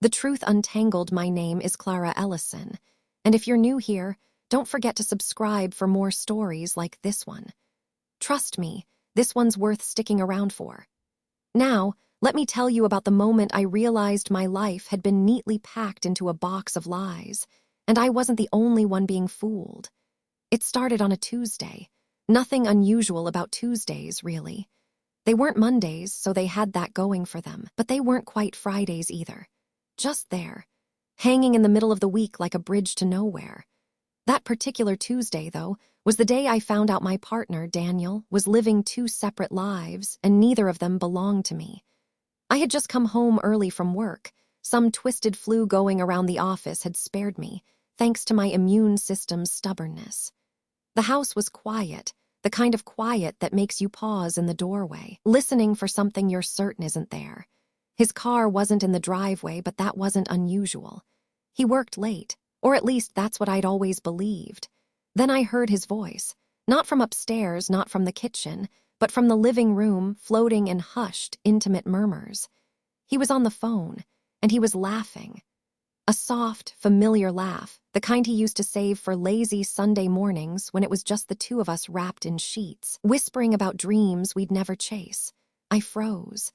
The Truth Untangled. My name is Clara Ellison, and if you're new here, don't forget to subscribe for more stories like this one. Trust me, this one's worth sticking around for. Now, let me tell you about the moment I realized my life had been neatly packed into a box of lies, and I wasn't the only one being fooled. It started on a Tuesday. Nothing unusual about Tuesdays, really. They weren't Mondays, so they had that going for them, but they weren't quite Fridays either. Just there, hanging in the middle of the week like a bridge to nowhere. That particular Tuesday, though, was the day I found out my partner, Daniel, was living two separate lives, and neither of them belonged to me. I had just come home early from work. Some twisted flu going around the office had spared me, thanks to my immune system's stubbornness. The house was quiet, the kind of quiet that makes you pause in the doorway, listening for something you're certain isn't there. His car wasn't in the driveway, but that wasn't unusual. He worked late, or at least that's what I'd always believed. Then I heard his voice, not from upstairs, not from the kitchen, but from the living room, floating in hushed, intimate murmurs. He was on the phone, and he was laughing. A soft, familiar laugh, the kind he used to save for lazy Sunday mornings when it was just the two of us wrapped in sheets, whispering about dreams we'd never chase. I froze.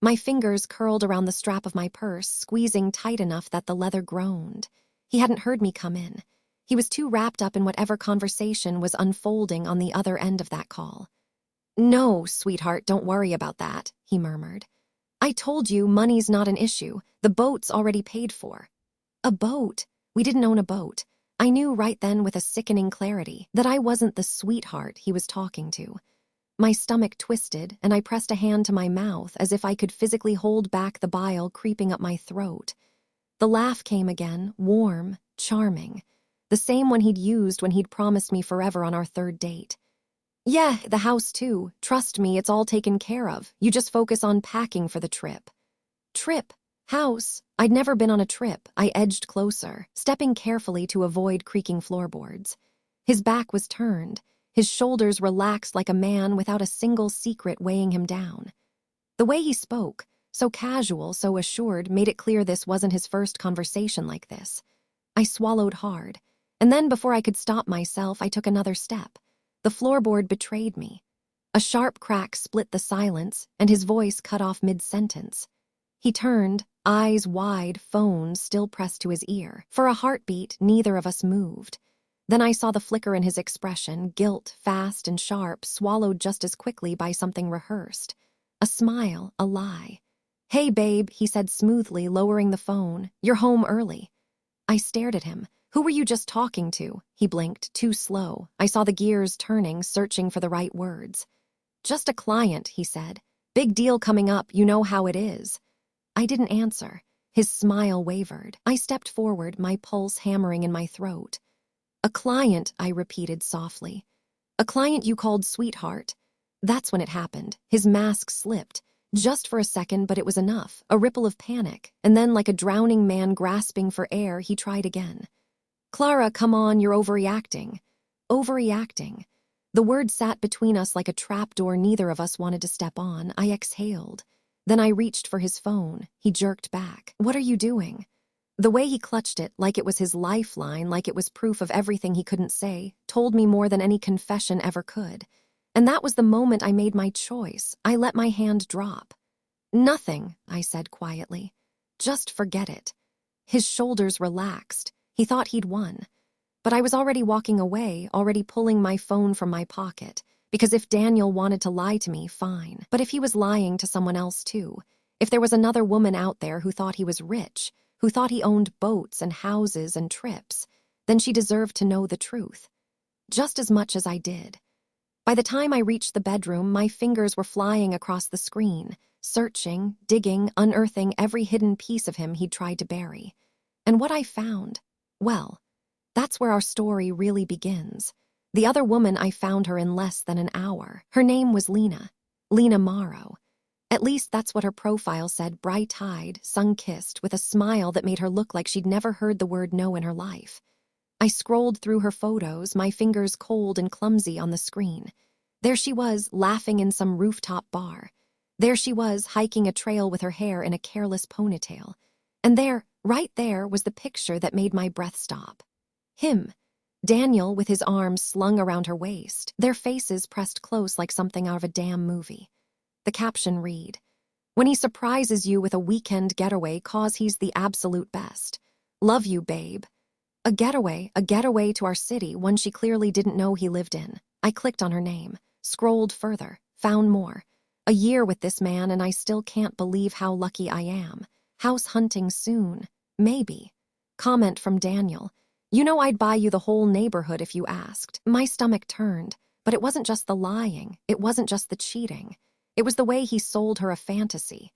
My fingers curled around the strap of my purse, squeezing tight enough that the leather groaned. He hadn't heard me come in. He was too wrapped up in whatever conversation was unfolding on the other end of that call. "No, sweetheart, don't worry about that," he murmured. "I told you money's not an issue. The boat's already paid for." A boat? We didn't own a boat. I knew right then with a sickening clarity that I wasn't the sweetheart he was talking to. My stomach twisted, and I pressed a hand to my mouth as if I could physically hold back the bile creeping up my throat. The laugh came again, warm, charming. The same one he'd used when he'd promised me forever on our third date. "Yeah, the house too. Trust me, it's all taken care of. You just focus on packing for the trip." Trip? House? I'd never been on a trip. I edged closer, stepping carefully to avoid creaking floorboards. His back was turned, his shoulders relaxed like a man without a single secret weighing him down. The way he spoke, so casual, so assured, made it clear this wasn't his first conversation like this. I swallowed hard, and then before I could stop myself, I took another step. The floorboard betrayed me. A sharp crack split the silence, and his voice cut off mid-sentence. He turned, eyes wide, phone still pressed to his ear. For a heartbeat, neither of us moved. Then I saw the flicker in his expression, guilt, fast and sharp, swallowed just as quickly by something rehearsed. A smile, a lie. "Hey, babe," he said smoothly, lowering the phone. "You're home early." I stared at him. "Who were you just talking to?" He blinked, too slow. I saw the gears turning, searching for the right words. "Just a client," he said. "Big deal coming up, you know how it is." I didn't answer. His smile wavered. I stepped forward, my pulse hammering in my throat. "A client," I repeated softly. "A client you called sweetheart." That's when it happened. His mask slipped. Just for a second, but it was enough. A ripple of panic. And then, like a drowning man grasping for air, he tried again. "Clara, come on, you're overreacting." Overreacting. The word sat between us like a trapdoor neither of us wanted to step on. I exhaled. Then I reached for his phone. He jerked back. "What are you doing?" The way he clutched it, like it was his lifeline, like it was proof of everything he couldn't say, told me more than any confession ever could. And that was the moment I made my choice. I let my hand drop. "Nothing," I said quietly. "Just forget it." His shoulders relaxed. He thought he'd won. But I was already walking away, already pulling my phone from my pocket. Because if Daniel wanted to lie to me, fine. But if he was lying to someone else too, if there was another woman out there who thought he was rich, who thought he owned boats and houses and trips, then she deserved to know the truth. Just as much as I did. By the time I reached the bedroom, my fingers were flying across the screen, searching, digging, unearthing every hidden piece of him he'd tried to bury. And what I found, well, that's where our story really begins. The other woman, I found her in less than an hour. Her name was Lena. Lena Morrow. At least that's what her profile said, bright-eyed, sun-kissed, with a smile that made her look like she'd never heard the word no in her life. I scrolled through her photos, my fingers cold and clumsy on the screen. There she was, laughing in some rooftop bar. There she was, hiking a trail with her hair in a careless ponytail. And there, right there, was the picture that made my breath stop. Him, Daniel with his arms slung around her waist, their faces pressed close like something out of a damn movie. The caption read, "When he surprises you with a weekend getaway 'cause he's the absolute best. Love you, babe." A getaway to our city, one she clearly didn't know he lived in. I clicked on her name, scrolled further, found more. A year with this man and I still can't believe how lucky I am. House hunting soon. Maybe. Comment from Daniel. "You know I'd buy you the whole neighborhood if you asked." My stomach turned, but it wasn't just the lying, it wasn't just the cheating. It was the way he sold her a fantasy.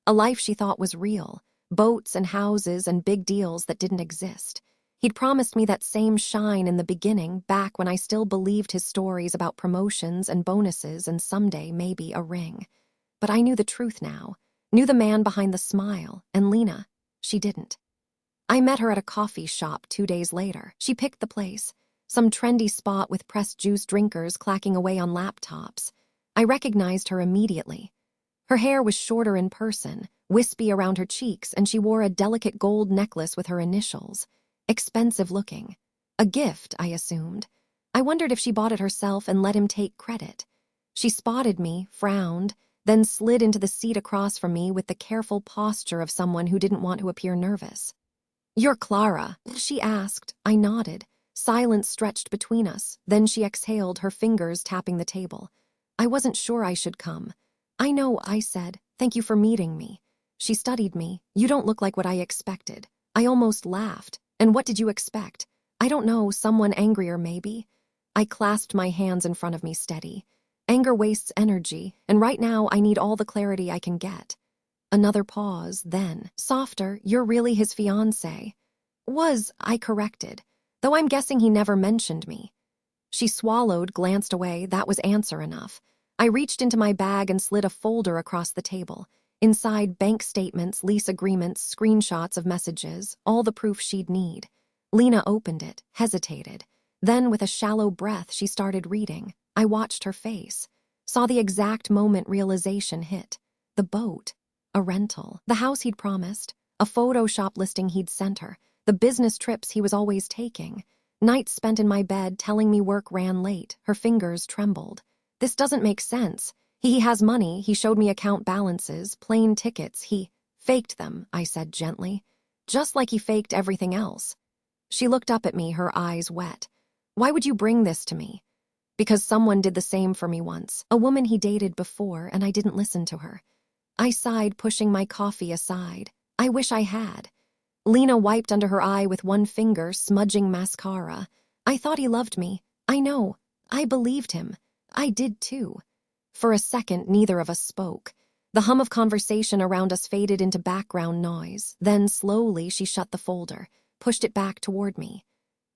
A life she thought was real, boats and houses and big deals that didn't exist. He'd promised me that same shine in the beginning, back when I still believed his stories about promotions and bonuses and someday maybe a ring. But I knew the truth now, knew the man behind the smile, and Lena, she didn't. I met her at a coffee shop 2 days later. She picked the place, some trendy spot with pressed juice drinkers clacking away on laptops. I recognized her immediately. Her hair was shorter in person, wispy around her cheeks, and she wore a delicate gold necklace with her initials. Expensive looking. A gift, I assumed. I wondered if she bought it herself and let him take credit. She spotted me, frowned, then slid into the seat across from me with the careful posture of someone who didn't want to appear nervous. "You're Clara?" she asked. I nodded. Silence stretched between us. Then she exhaled, her fingers tapping the table. "I wasn't sure I should come." "I know," I said. "Thank you for meeting me." She studied me. "You don't look like what I expected." I almost laughed. "And what did you expect?" "I don't know, someone angrier maybe." I clasped my hands in front of me steady. Anger wastes energy, and right now I need all the clarity I can get. Another pause, then, softer, "You're really his fiancé." "Was," I corrected, though I'm guessing he never mentioned me. She swallowed, glanced away. That was answer enough. I reached into my bag and slid a folder across the table. Inside, bank statements, lease agreements, screenshots of messages, all the proof she'd need. Lena opened it, hesitated. Then, with a shallow breath, she started reading. I watched her face. Saw the exact moment realization hit. The boat. A rental. The house he'd promised. A Photoshop listing he'd sent her. The business trips he was always taking. Nights spent in my bed telling me work ran late. Her fingers trembled. "This doesn't make sense. He has money, he showed me account balances, plane tickets, he faked them," I said gently. "Just like he faked everything else." She looked up at me, her eyes wet. "Why would you bring this to me?" "Because someone did the same for me once, a woman he dated before, and I didn't listen to her." I sighed, pushing my coffee aside. I wish I had. Lena wiped under her eye with one finger, smudging mascara. "I thought he loved me. I know. I believed him. I did too." For a second, neither of us spoke. The hum of conversation around us faded into background noise. Then, slowly, she shut the folder, pushed it back toward me.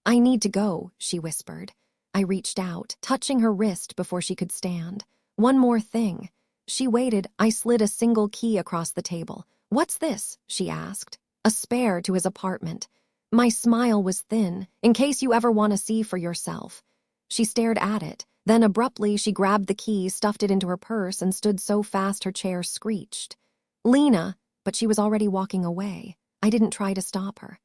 "I need to go," she whispered. I reached out, touching her wrist before she could stand. "One more thing." She waited. I slid a single key across the table. "What's this?" she asked. "A spare to his apartment." My smile was thin. "In case you ever want to see for yourself." She stared at it. Then abruptly she grabbed the key, stuffed it into her purse, and stood so fast her chair screeched. "Lena," but she was already walking away. I didn't try to stop her.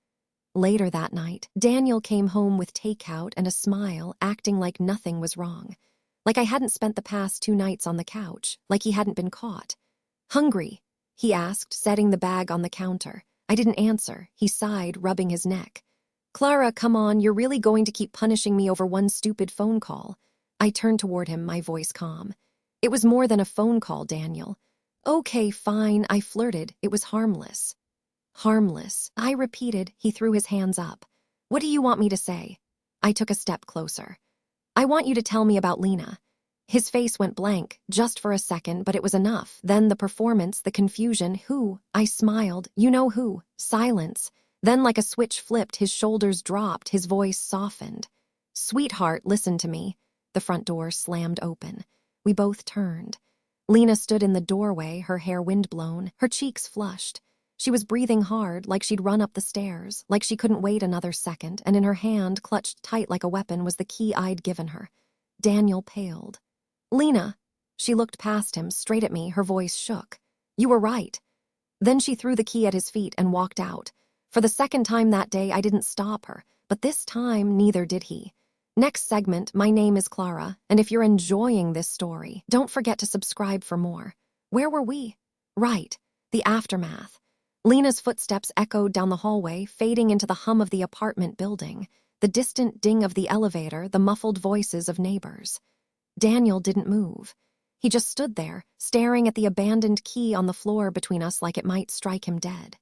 Later that night, Daniel came home with takeout and a smile, acting like nothing was wrong. Like I hadn't spent the past 2 nights on the couch, like he hadn't been caught. "Hungry?" he asked, setting the bag on the counter. I didn't answer. He sighed, rubbing his neck. "Clara, come on, you're really going to keep punishing me over one stupid phone call." I turned toward him, my voice calm. "It was more than a phone call, Daniel." "Okay, fine," I flirted. "It was harmless." "Harmless," I repeated. He threw his hands up. "What do you want me to say?" I took a step closer. "I want you to tell me about Lena." His face went blank, just for a second, but it was enough. Then the performance, the confusion. "Who?" I smiled. "You know who." Silence. Then, like a switch flipped, his shoulders dropped, his voice softened. "Sweetheart, listen to me." The front door slammed open. We both turned. Lena stood in the doorway, her hair windblown, her cheeks flushed. She was breathing hard, like she'd run up the stairs, like she couldn't wait another second, and in her hand, clutched tight like a weapon, was the key I'd given her. Daniel paled. "Lena." She looked past him, straight at me, her voice shook. "You were right." Then she threw the key at his feet and walked out. For the second time that day, I didn't stop her, but this time neither did he. Next segment, my name is Clara, and if you're enjoying this story, don't forget to subscribe for more. Where were we? Right, the aftermath. Lena's footsteps echoed down the hallway, fading into the hum of the apartment building, the distant ding of the elevator, the muffled voices of neighbors. Daniel didn't move. He just stood there, staring at the abandoned key on the floor between us like it might strike him dead.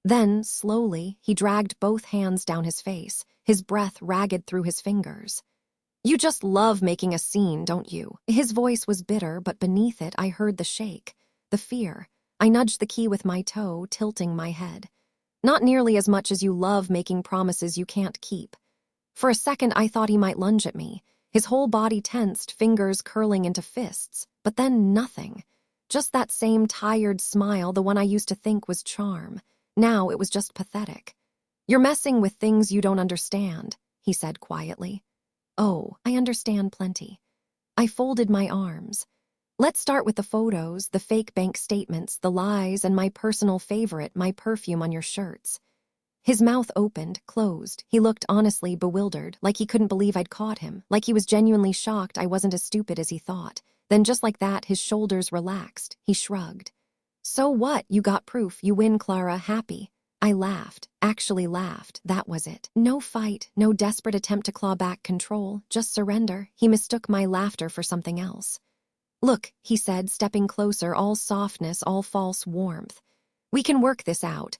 Then, slowly, he dragged both hands down his face, his breath ragged through his fingers. "You just love making a scene, don't you?" His voice was bitter, but beneath it I heard the shake, the fear. I nudged the key with my toe, tilting my head. "Not nearly as much as you love making promises you can't keep." For a second I thought he might lunge at me, his whole body tensed, fingers curling into fists, but then nothing. Just that same tired smile, the one I used to think was charm. Now it was just pathetic. "You're messing with things you don't understand," he said quietly. "Oh, I understand plenty." I folded my arms. "Let's start with the photos, the fake bank statements, the lies, and my personal favorite, my perfume on your shirts." His mouth opened, closed. He looked honestly bewildered, like he couldn't believe I'd caught him, like he was genuinely shocked I wasn't as stupid as he thought. Then just like that, his shoulders relaxed. He shrugged. "So what? You got proof. You win, Clara. Happy." I laughed, actually laughed. That was it. No fight, no desperate attempt to claw back control, just surrender. He mistook my laughter for something else. "Look," he said, stepping closer, all softness, all false warmth. "We can work this out.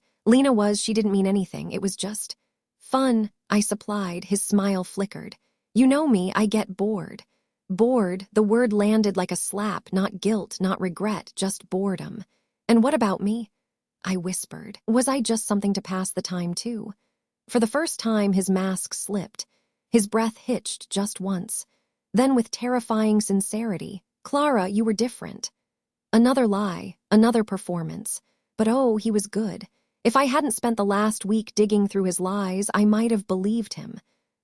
She didn't mean anything. It was just fun," I supplied. His smile flickered. "You know me, I get bored." Bored, the word landed like a slap, not guilt, not regret, just boredom. "And what about me?" I whispered. Was I just something to pass the time too? For the first time, his mask slipped. His breath hitched just once. Then with terrifying sincerity, "Clara, you were different." Another lie, another performance. But oh, he was good. If I hadn't spent the last week digging through his lies, I might have believed him.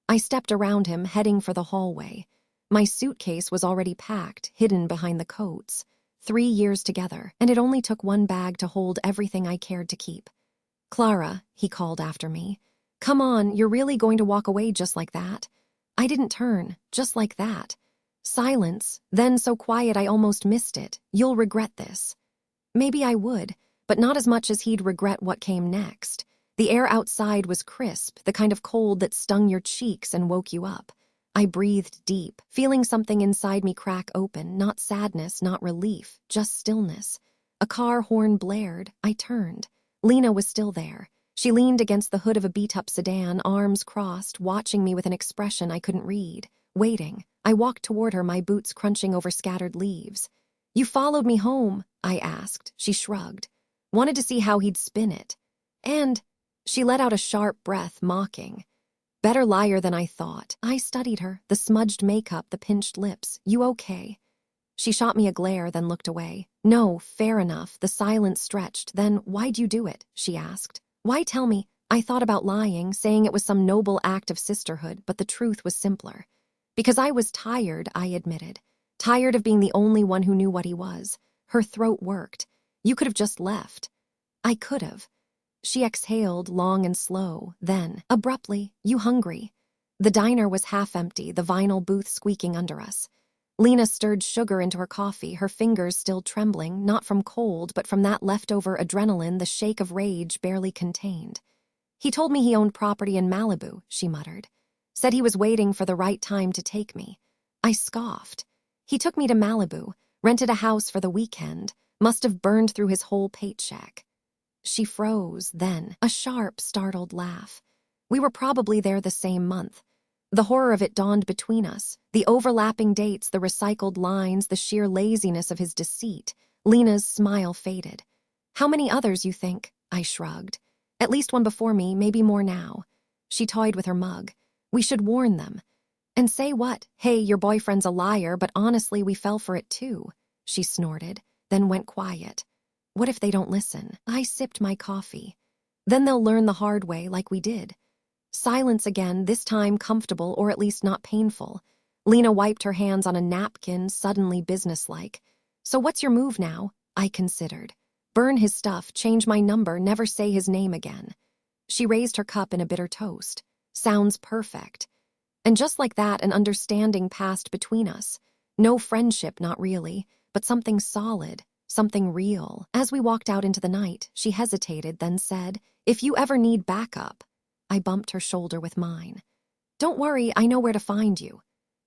I stepped around him, heading for the hallway. My suitcase was already packed, hidden behind the coats. 3 years together, and it only took one bag to hold everything I cared to keep. "Clara," he called after me. "Come on, you're really going to walk away just like that?" I didn't turn, just like that. Silence, then so quiet I almost missed it. "You'll regret this." Maybe I would, but not as much as he'd regret what came next. The air outside was crisp, the kind of cold that stung your cheeks and woke you up. I breathed deep, feeling something inside me crack open, not sadness, not relief, just stillness. A car horn blared. I turned. Lena was still there. She leaned against the hood of a beat-up sedan, arms crossed, watching me with an expression I couldn't read. Waiting. I walked toward her, my boots crunching over scattered leaves. "You followed me home?" I asked. She shrugged. "Wanted to see how he'd spin it." And she let out a sharp breath, mocking. Better liar than I thought. I studied her, the smudged makeup, the pinched lips. "You okay?" She shot me a glare, then looked away. "No, fair enough." The silence stretched. Then, "Why'd you do it?" she asked. "Why tell me?" I thought about lying, saying it was some noble act of sisterhood, but the truth was simpler. "Because I was tired," I admitted. Tired of being the only one who knew what he was. Her throat worked. "You could have just left." "I could have." She exhaled, long and slow, then, abruptly, "You hungry?" The diner was half empty, the vinyl booth squeaking under us. Lena stirred sugar into her coffee, her fingers still trembling, not from cold, but from that leftover adrenaline the shake of rage barely contained. "He told me he owned property in Malibu," she muttered. "Said he was waiting for the right time to take me." I scoffed. "He took me to Malibu, rented a house for the weekend, must have burned through his whole paycheck." She froze, then, a sharp, startled laugh. We were probably there the same month. The horror of it dawned between us, the overlapping dates, the recycled lines, the sheer laziness of his deceit. Lena's smile faded. "How many others, you think?" I shrugged. "At least one before me, maybe more now." She toyed with her mug. "We should warn them." "And say what? Hey, your boyfriend's a liar, but honestly, we fell for it too." She snorted, then went quiet. What if they don't listen? I sipped my coffee. Then they'll learn the hard way, like we did. Silence again, this time comfortable or at least not painful. Lena wiped her hands on a napkin, suddenly businesslike. "So what's your move now?" I considered. Burn his stuff, change my number, never say his name again. She raised her cup in a bitter toast. Sounds perfect. And just like that, an understanding passed between us. No friendship, not really, but something solid, something real. As we walked out into the night, she hesitated, then said, "If you ever need backup." I bumped her shoulder with mine. "Don't worry, I know where to find you."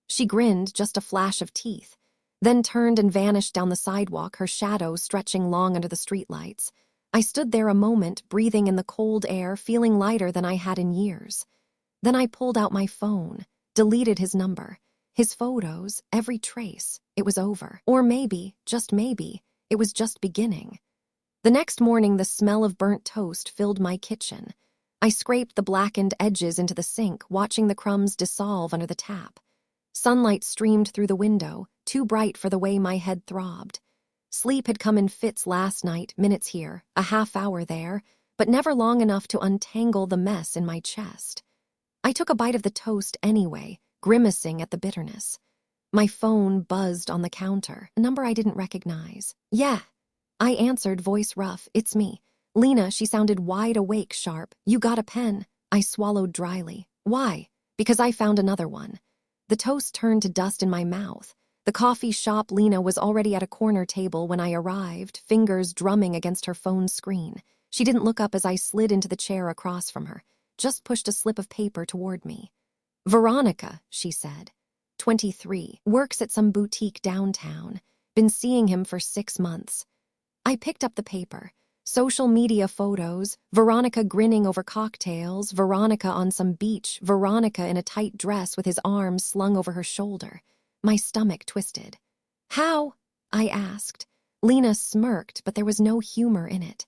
She grinned, just a flash of teeth, then turned and vanished down the sidewalk, her shadow stretching long under the streetlights. I stood there a moment, breathing in the cold air, feeling lighter than I had in years. Then I pulled out my phone, deleted his number, his photos, every trace. It was over. Or maybe, just maybe, it was just beginning. The next morning, the smell of burnt toast filled my kitchen. I scraped the blackened edges into the sink, watching the crumbs dissolve under the tap. Sunlight streamed through the window, too bright for the way my head throbbed. Sleep had come in fits last night, minutes here, a half hour there, but never long enough to untangle the mess in my chest. I took a bite of the toast anyway, grimacing at the bitterness. My phone buzzed on the counter, a number I didn't recognize. "Yeah." I answered, voice rough. "It's me. Lena." She sounded wide awake, sharp. "You got a pen?" I swallowed dryly. "Why?" "Because I found another one." The toast turned to dust in my mouth. The coffee shop Lena was already at a corner table when I arrived, fingers drumming against her phone screen. She didn't look up as I slid into the chair across from her, just pushed a slip of paper toward me. "Veronica," she said. 23, works at some boutique downtown. Been seeing him for 6 months. I picked up the paper. Social media photos, Veronica grinning over cocktails, Veronica on some beach, Veronica in a tight dress with his arms slung over her shoulder. My stomach twisted. "How?" I asked. Lena smirked, but there was no humor in it.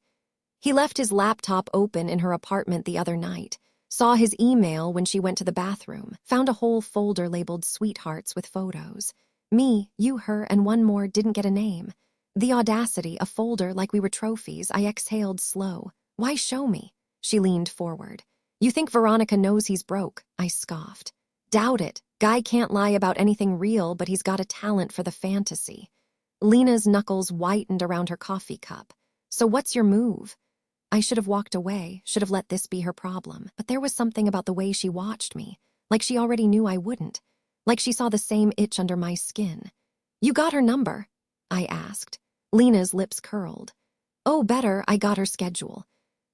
"He left his laptop open in her apartment the other night. Saw his email when she went to the bathroom. Found a whole folder labeled sweethearts with photos. Me, you, her, and one more, didn't get a name. The audacity, a folder like we were trophies." I exhaled slow. "Why show me?" She leaned forward. "You think Veronica knows he's broke?" I scoffed. "Doubt it. Guy can't lie about anything real, but he's got a talent for the fantasy." Lena's knuckles whitened around her coffee cup. "So what's your move?" I should have walked away, should have let this be her problem, but there was something about the way she watched me, like she already knew I wouldn't, like she saw the same itch under my skin. "You got her number?" I asked. Lena's lips curled. "Oh, better, I got her schedule."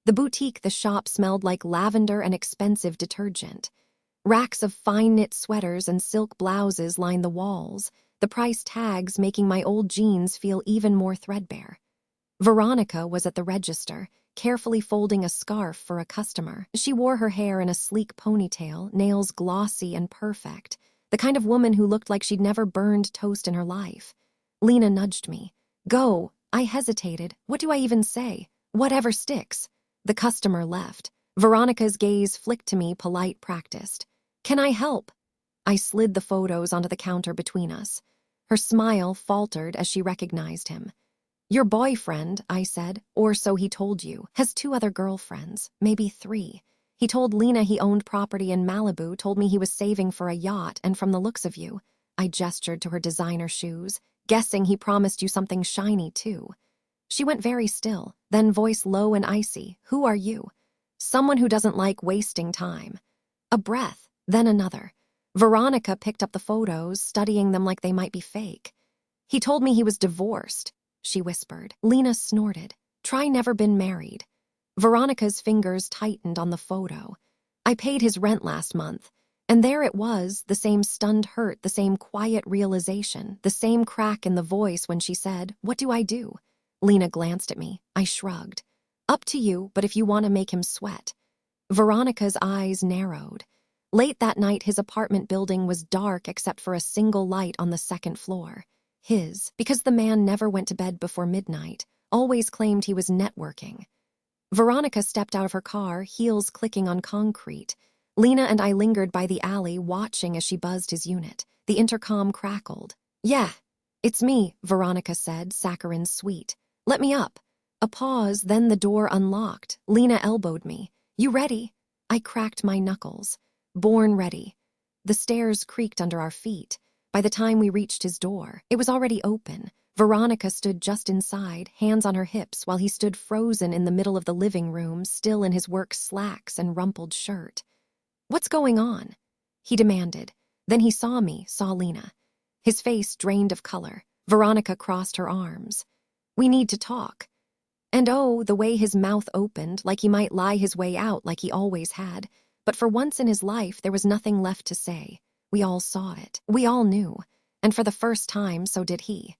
The boutique, the shop, smelled like lavender and expensive detergent. Racks of fine-knit sweaters and silk blouses lined the walls, the price tags making my old jeans feel even more threadbare. Veronica was at the register, carefully folding a scarf for a customer. She wore her hair in a sleek ponytail, nails glossy and perfect, the kind of woman who looked like she'd never burned toast in her life. Lena nudged me. "Go." I hesitated. What do I even say? Whatever sticks. The customer left. Veronica's gaze flicked to me, polite, practiced. "Can I help?" I slid the photos onto the counter between us. Her smile faltered as she recognized him. "Your boyfriend," I said, "or so he told you, has 2 other girlfriends, maybe 3. He told Lena he owned property in Malibu, told me he was saving for a yacht, and from the looks of you," I gestured to her designer shoes, "guessing he promised you something shiny too." She went very still, then voice low and icy, "Who are you?" "Someone who doesn't like wasting time." A breath, then another. Veronica picked up the photos, studying them like they might be fake. "He told me he was divorced," she whispered. Lena snorted. "Try never been married." Veronica's fingers tightened on the photo. "I paid his rent last month." And there it was, the same stunned hurt, the same quiet realization, the same crack in the voice when she said, "What do I do?" Lena glanced at me. I shrugged. "Up to you, but if you want to make him sweat." Veronica's eyes narrowed. Late that night, his apartment building was dark except for a single light on the 2nd floor. His, because the man never went to bed before midnight, always claimed he was networking. Veronica stepped out of her car, heels clicking on concrete. Lena and I lingered by the alley, watching as she buzzed his unit. The intercom crackled. "Yeah, it's me," Veronica said, saccharine sweet. "Let me up." A pause, then the door unlocked. Lena elbowed me. "You ready?" I cracked my knuckles. Born ready. The stairs creaked under our feet. By the time we reached his door, it was already open. Veronica stood just inside, hands on her hips, while he stood frozen in the middle of the living room, still in his work slacks and rumpled shirt. "What's going on?" he demanded. Then he saw me, saw Lena. His face drained of color. Veronica crossed her arms. "We need to talk." And oh, the way his mouth opened, like he might lie his way out like he always had. But for once in his life, there was nothing left to say. We all saw it. We all knew. And for the first time, so did he.